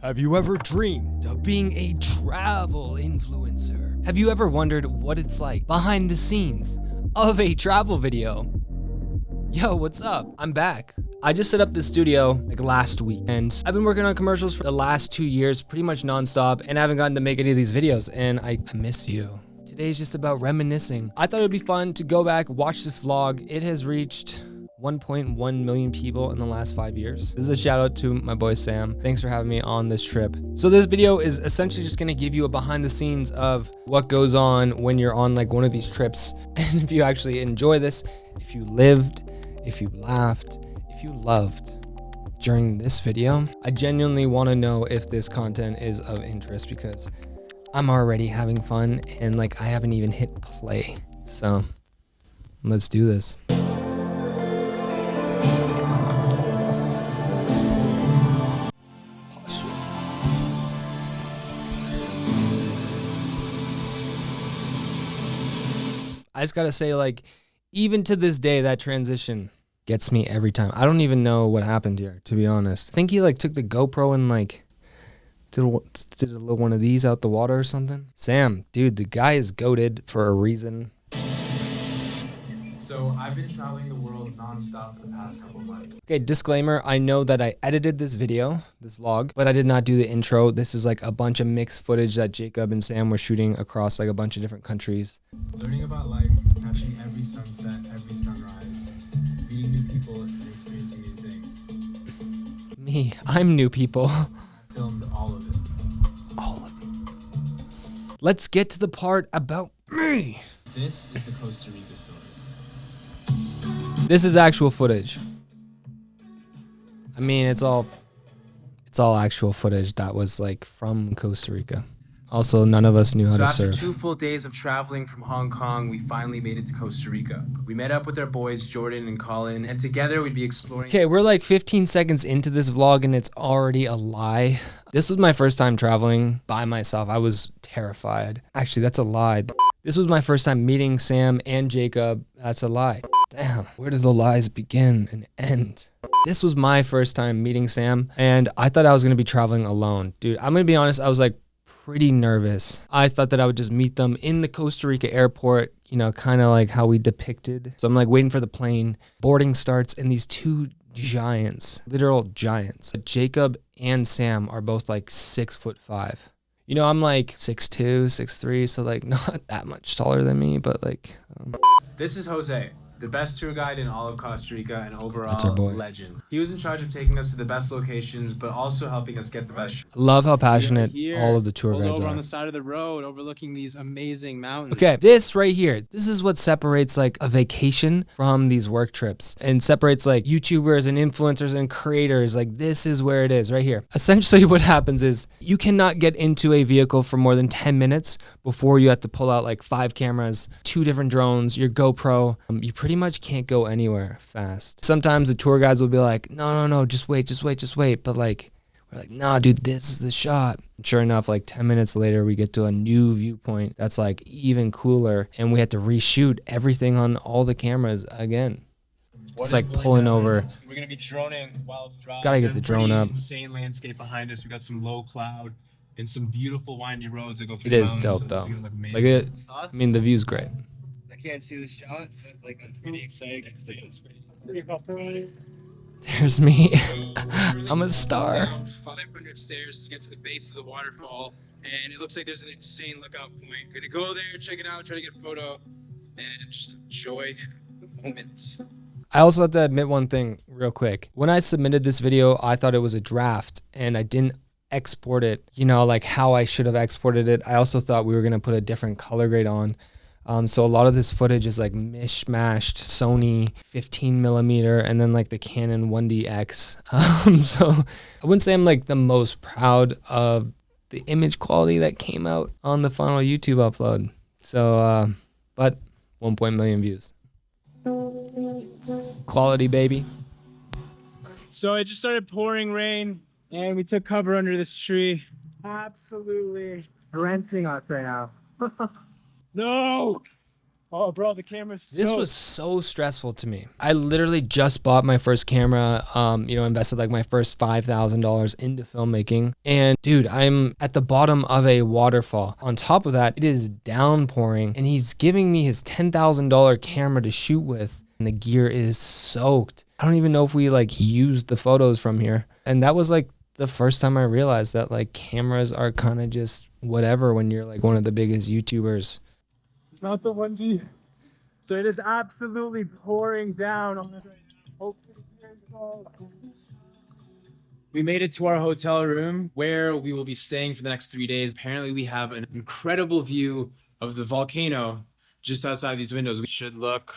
Have you ever dreamed of being a travel influencer? Have you ever wondered what it's like behind the scenes of a travel video? Yo, what's up? I'm back. I just set up this studio like last week, and I've been working on commercials for the last 2 years, pretty much nonstop, and I haven't gotten to make any of these videos, and I miss you. Today's just about reminiscing. I thought it would be fun to go back, watch this vlog. It has reached 1.1 million people in the last 5 years. This is a shout out to my boy Sam. Thanks for having me on this trip. So this video is essentially just gonna give you a behind the scenes of what goes on when you're on like one of these trips. And if you actually enjoy this, if you lived, if you laughed, if you loved during this video, I genuinely wanna know if this content is of interest because I'm already having fun and like I haven't even hit play. So let's do this. I just gotta say, like, even to this day, that transition gets me every time. I don't even know what happened here, to be honest. I think he like took the GoPro and like did a little one of these out the water or something. Sam, dude, the guy is goated for a reason. So I've been traveling the world nonstop for the past couple months. Okay, disclaimer, I know that I edited this video, this vlog, but I did not do the intro. This is like a bunch of mixed footage that Jacob and Sam were shooting across like a bunch of different countries. Learning about life, catching every sunset, every sunrise, meeting new people and experiencing new things. Me, I'm new people. I filmed all of it. All of it. Let's get to the part about me. This is the Costa Rica story. This is actual footage. I mean, it's all actual footage that was like from Costa Rica. Also, none of us knew how to surf. After 2 full days of traveling from Hong Kong, we finally made it to Costa Rica. We met up with our boys, Jordan and Colin, and together we'd be exploring. Okay, we're like 15 seconds into this vlog and it's already a lie. This was my first time traveling by myself. I was terrified. Actually, that's a lie. This was my first time meeting Sam and Jacob. That's a lie. Damn, where do the lies begin and end? This was my first time meeting Sam, and I thought I was gonna be traveling alone. Dude, I'm gonna be honest, I was like pretty nervous. I thought that I would just meet them in the Costa Rica airport, you know, kind of like how we depicted. So I'm like waiting for the plane. Boarding starts, and these two giants, literal giants, Jacob and Sam are both like 6'5". You know, I'm like 6'2", 6'3", so like not that much taller than me, but like. This is Jose, the best tour guide in all of Costa Rica and That's our overall boy. legend. He was in charge of taking us to the best locations, but also helping us get the best. Love how passionate Here, all of the tour pulled guides over are. on the side of the road, overlooking these amazing mountains. Okay, this right here, this is what separates like a vacation from these work trips and separates like YouTubers and influencers and creators. Like this is where it is right here. Essentially what happens is you cannot get into a vehicle for more than 10 minutes before you have to pull out like 5 cameras, 2 different drones, your GoPro. You pretty much can't go anywhere fast. Sometimes the tour guides will be like, no, just wait. But like, we're like, nah, dude, this is the shot. And sure enough, like 10 minutes later, we get to a new viewpoint that's like even cooler. And we had to reshoot everything on all the cameras again. It's like pulling over. We're gonna be droning while driving. Gotta get the drone up. Insane landscape behind us. We got some low cloud and some beautiful windy roads that go through. It is mountains, dope so though. it's gonna look amazing. Like it, I mean, the view's great. I can't see the shot, but like I'm pretty excited to see it. There's me. So I'm a star. Down 500 stairs to get to the base of the waterfall, and it looks like there's an insane lookout point. We're gonna go there, check it out, try to get a photo, and just enjoy the moments. I also have to admit one thing real quick. When I submitted this video, I thought it was a draft and I didn't export it, you know, like how I should have exported it. I also thought we were going to put a different color grade on. So a lot of this footage is like mishmashed Sony 15mm and then like the Canon 1DX. So I wouldn't say I'm like the most proud of the image quality that came out on the final YouTube upload. So, but 1 million views. Quality, baby. So it just started pouring rain, and we took cover under this tree. Absolutely drenching us right now. No! Oh, bro, the camera's This was so stressful to me. I literally just bought my first camera, invested like my first $5,000 into filmmaking. And dude, I'm at the bottom of a waterfall. On top of that, it is downpouring and he's giving me his $10,000 camera to shoot with. And the gear is soaked. I don't even know if we like used the photos from here. And that was like the first time I realized that like cameras are kind of just whatever when you're like one of the biggest YouTubers. Not the 1G. So it is absolutely pouring down on us right now. Hopefully we made it to our hotel room where we will be staying for the next 3 days. Apparently we have an incredible view of the volcano just outside these windows. We should look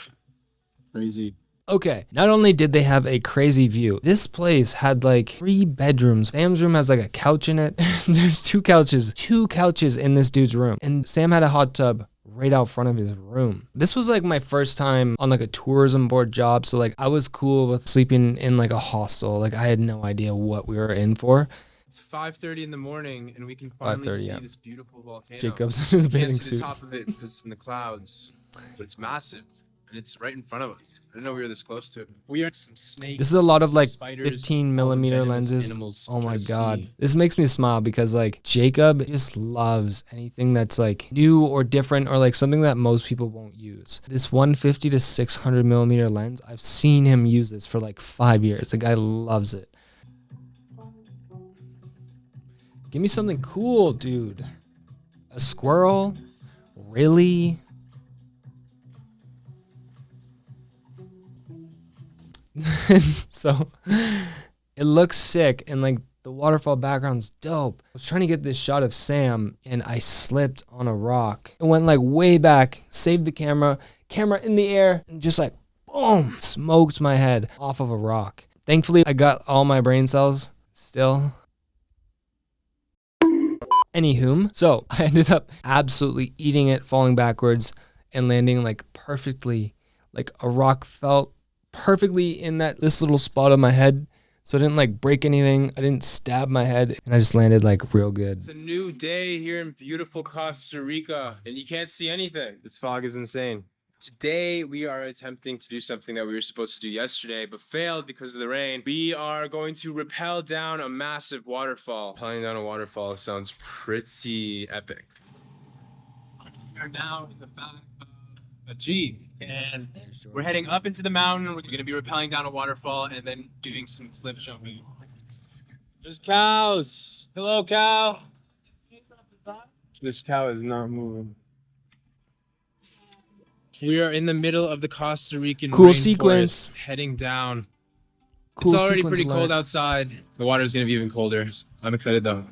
crazy. Okay, not only did they have a crazy view, this place had like 3 bedrooms. Sam's room has like a couch in it. There's 2 couches in this dude's room. And Sam had a hot tub right out front of his room. This was like my first time on like a tourism board job. So like I was cool with sleeping in like a hostel. Like I had no idea what we were in for. It's 5:30 in the morning and we can finally see this beautiful volcano. Jacob's in his bathing Can't see suit. the top of it because it's in the clouds, but it's massive and it's right in front of us. I didn't know we were this close to it. We are some snakes. This is a lot of like spiders, 15 millimeter lenses. animals Oh my to God. see. This makes me smile because like Jacob just loves anything that's like new or different or like something that most people won't use. This 150 to 600 millimeter lens, I've seen him use this for like 5 years. The guy loves it. Give me something cool, dude. A squirrel? Really? So it looks sick and like the waterfall background's dope. I was trying to get this shot of Sam and I slipped on a rock. It went like way back, saved the camera in the air, and just like boom, smoked my head off of a rock. Thankfully, I got all my brain cells still. Anywho, so I ended up absolutely eating it, falling backwards and landing like perfectly, like a rock felt perfectly in this little spot on my head. So I didn't like break anything. I didn't stab my head and I just landed like real good. It's a new day here in beautiful Costa Rica and you can't see anything. This fog is insane. Today we are attempting to do something that we were supposed to do yesterday but failed because of the rain. We are going to rappel down a massive waterfall. Rappelling down a waterfall sounds pretty epic. We are now in the back of a Jeep and we're heading up into the mountain. We're going to be rappelling down a waterfall and then doing some cliff jumping. There's cows. Hello, cow. This cow is not moving. We are in the middle of the Costa Rican Cool rainforest, sequence. heading down. Cool It's already sequence pretty alert. cold outside. The water's going to be even colder. I'm excited though.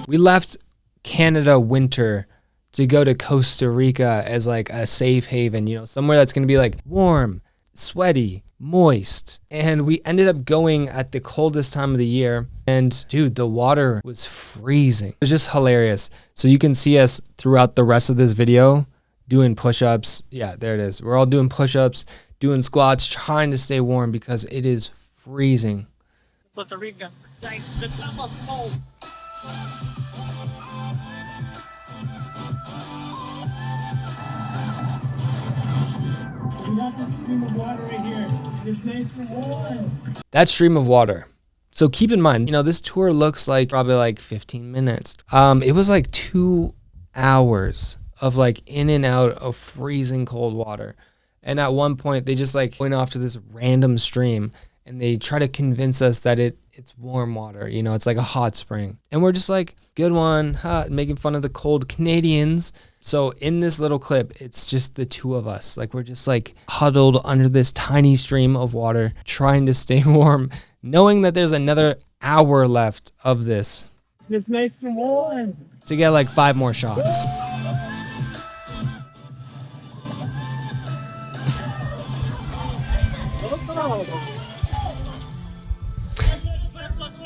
We left Canada winter to go to Costa Rica as like a safe haven, you know, somewhere that's going to be like warm, sweaty, moist. And we ended up going at the coldest time of the year. And dude, the water was freezing. It was just hilarious. So you can see us throughout the rest of this video doing push-ups. Yeah, there it is. We're all doing push-ups, doing squats, trying to stay warm because it is freezing. Costa Rica, like the top of cold. We got this stream of water right here. It's nice and warm. That stream of water. So keep in mind, you know, this tour looks like probably like 15 minutes. It was like 2 hours of like in and out of freezing cold water. And at one point they just like went off to this random stream and they try to convince us that it's warm water, you know, it's like a hot spring. And we're just like, good one, making fun of the cold Canadians. So in this little clip, it's just the 2 of us. Like we're just like huddled under this tiny stream of water, trying to stay warm, knowing that there's another hour left of this It's nice and warm. to get like 5 more shots.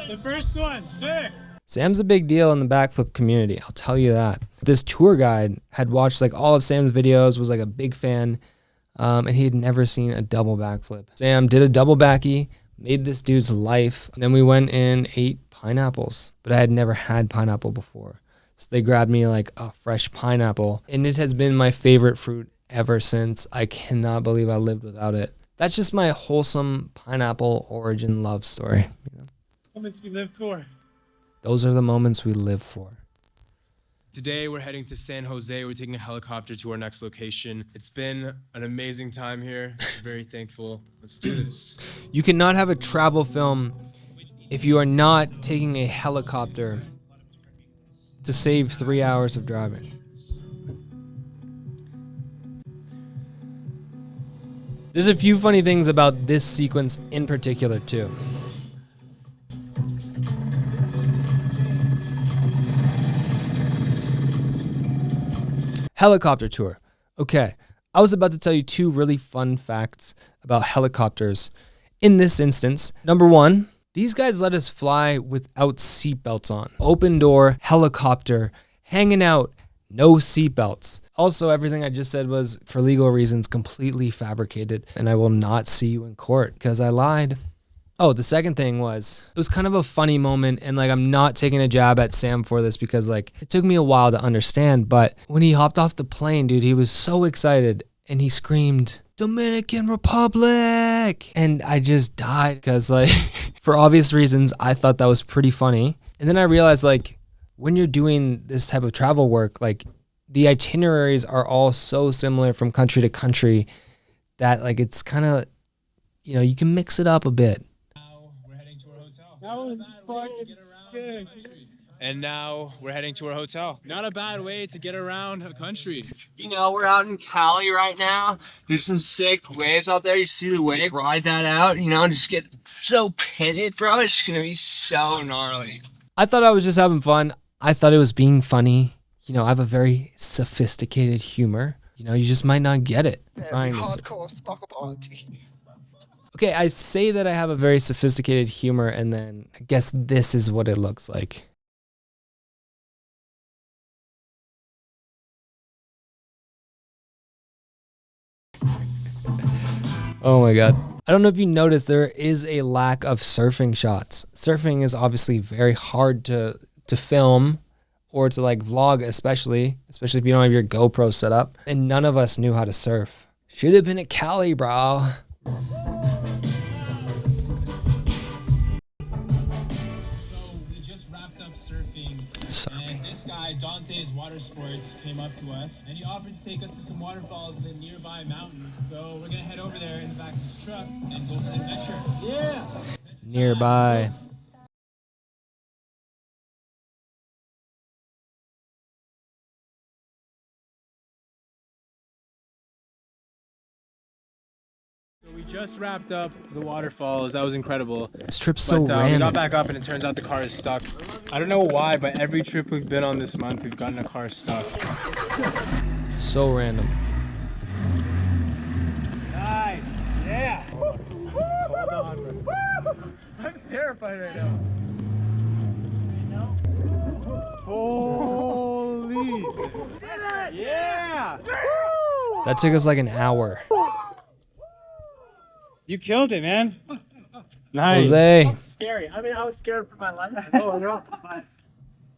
The first one, sick. Sam's a big deal in the backflip community, I'll tell you that. This tour guide had watched like all of Sam's videos, was like a big fan, and he had never seen a double backflip. Sam did a double backy, made this dude's life. And then we went and ate pineapples, but I had never had pineapple before. So they grabbed me like a fresh pineapple, and it has been my favorite fruit ever since. I cannot believe I lived without it. That's just my wholesome pineapple origin love story. You know? Moments we live for. Those are the moments we live for. Today we're heading to San Jose. We're taking a helicopter to our next location. It's been an amazing time here. I'm very thankful. Let's do this. You cannot have a travel film if you are not taking a helicopter to save 3 hours of driving. There's a few funny things about this sequence in particular too. Helicopter tour. Okay, I was about to tell you 2 really fun facts about helicopters in this instance. Number 1, these guys let us fly without seatbelts on. Open door, helicopter, hanging out, no seatbelts. Also, everything I just said was, for legal reasons, completely fabricated, and I will not see you in court because I lied. Oh, the second thing was, it was kind of a funny moment, and like, I'm not taking a jab at Sam for this because like, it took me a while to understand, but when he hopped off the plane, dude, he was so excited and he screamed, Dominican Republic! And I just died because like, for obvious reasons, I thought that was pretty funny. And then I realized like, when you're doing this type of travel work, like the itineraries are all so similar from country to country that like, it's kind of, you know, you can mix it up a bit. That was fucking sick. And now we're heading to our hotel. Not a bad way to get around a country. You know, we're out in Cali right now. There's some sick waves out there. You see the wave, ride that out, you know, just get so pitted, bro. It's gonna be so gnarly. I thought I was just having fun. I thought it was being funny. You know, I have a very sophisticated humor. You know, you just might not get it. Hardcore sparkle party. Okay, I say that I have a very sophisticated humor, and then I guess this is what it looks like. Oh my God. I don't know if you noticed, there is a lack of surfing shots. Surfing is obviously very hard to film or to like vlog, especially if you don't have your GoPro set up. And none of us knew how to surf. Should have been at Cali, bro. And this guy, Dante's Water Sports, came up to us and he offered to take us to some waterfalls in the nearby mountains. So we're gonna head over there in the back of his truck and go for an adventure. Yeah. Nearby. So we just wrapped up the waterfalls. That was incredible. This trip's so We got random. back up and it turns out the car is stuck. I don't know why, but every trip we've been on this month, we've gotten a car stuck. So random. Nice. Yeah. Hold on, bro. I'm terrified right now. Holy. Yeah. That took us like an hour. You killed it, man. Nice. Jose. Scary. I mean, I was scared for my life.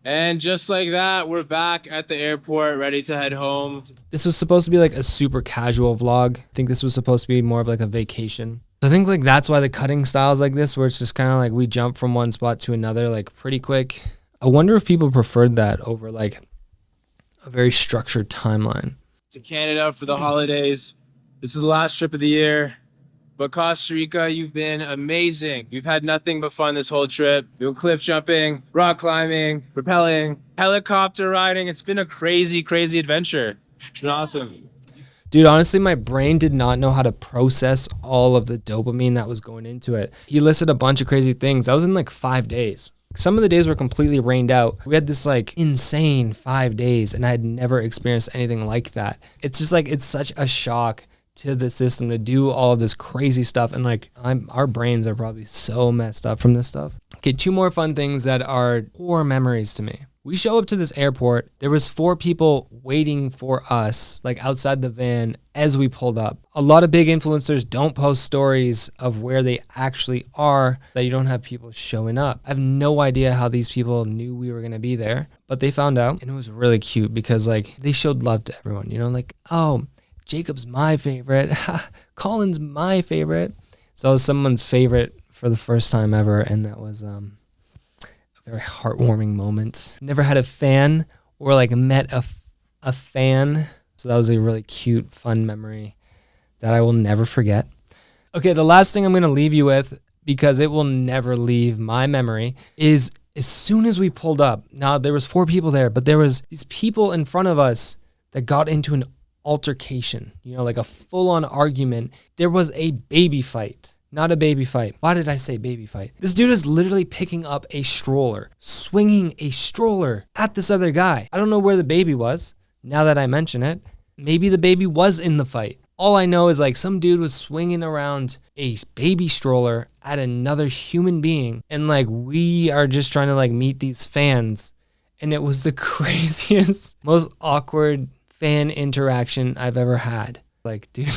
And just like that, we're back at the airport, ready to head home. This was supposed to be like a super casual vlog. I think this was supposed to be more of like a vacation. I think like that's why the cutting style is like this, where it's just kind of like we jump from one spot to another like pretty quick. I wonder if people preferred that over like a very structured timeline. To Canada for the holidays. This is the last trip of the year. But Costa Rica, you've been amazing. We've had nothing but fun this whole trip. We've been cliff jumping, rock climbing, rappelling, helicopter riding. It's been a crazy, crazy adventure. It's been awesome. Dude, honestly, my brain did not know how to process all of the dopamine that was going into it. He listed a bunch of crazy things. That was in like 5 days. Some of the days were completely rained out. We had this like insane 5 days, and I had never experienced anything like that. It's just like, it's such a shock to the system to do all of this crazy stuff, and like our brains are probably so messed up from this stuff. Okay, 2 more fun things that are core memories to me. We show up to this airport. There was 4 people waiting for us, like outside the van as we pulled up. A lot of big influencers don't post stories of where they actually are, that you don't have people showing up. I have no idea how these people knew we were going to be there, but they found out, and it was really cute because like they showed love to everyone, you know, like, oh, Jacob's my favorite. Colin's my favorite. So I was someone's favorite for the first time ever, and that was a very heartwarming moment. Never had a fan or like met a fan, so that was a really cute, fun memory that I will never forget. Okay, the last thing I'm going to leave you with, because it will never leave my memory, is as soon as we pulled up, now there was 4 people there, but there was these people in front of us that got into an altercation, you know, like a full-on argument. There was a baby fight. Not a baby fight. Why did I say baby fight? This dude is literally picking up a stroller, swinging a stroller at this other guy. I don't know where the baby was, now that I mention it. Maybe the baby was in the fight. All I know is like some dude was swinging around a baby stroller at another human being. And like we are just trying to like meet these fans. And it was the craziest, most awkward fan interaction I've ever had. Like, dude,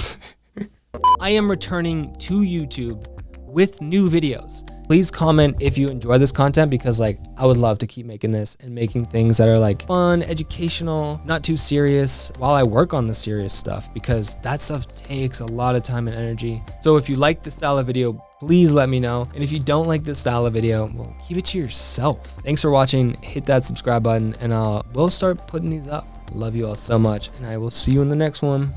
I am returning to YouTube with new videos. Please comment if you enjoy this content, because like I would love to keep making this and making things that are like fun, educational, not too serious, while I work on the serious stuff, because that stuff takes a lot of time and energy. So if you like this style of video, please let me know. And if you don't like this style of video, well, keep it to yourself. Thanks for watching. Hit that subscribe button and we'll start putting these up. Love you all so much, and I will see you in the next one.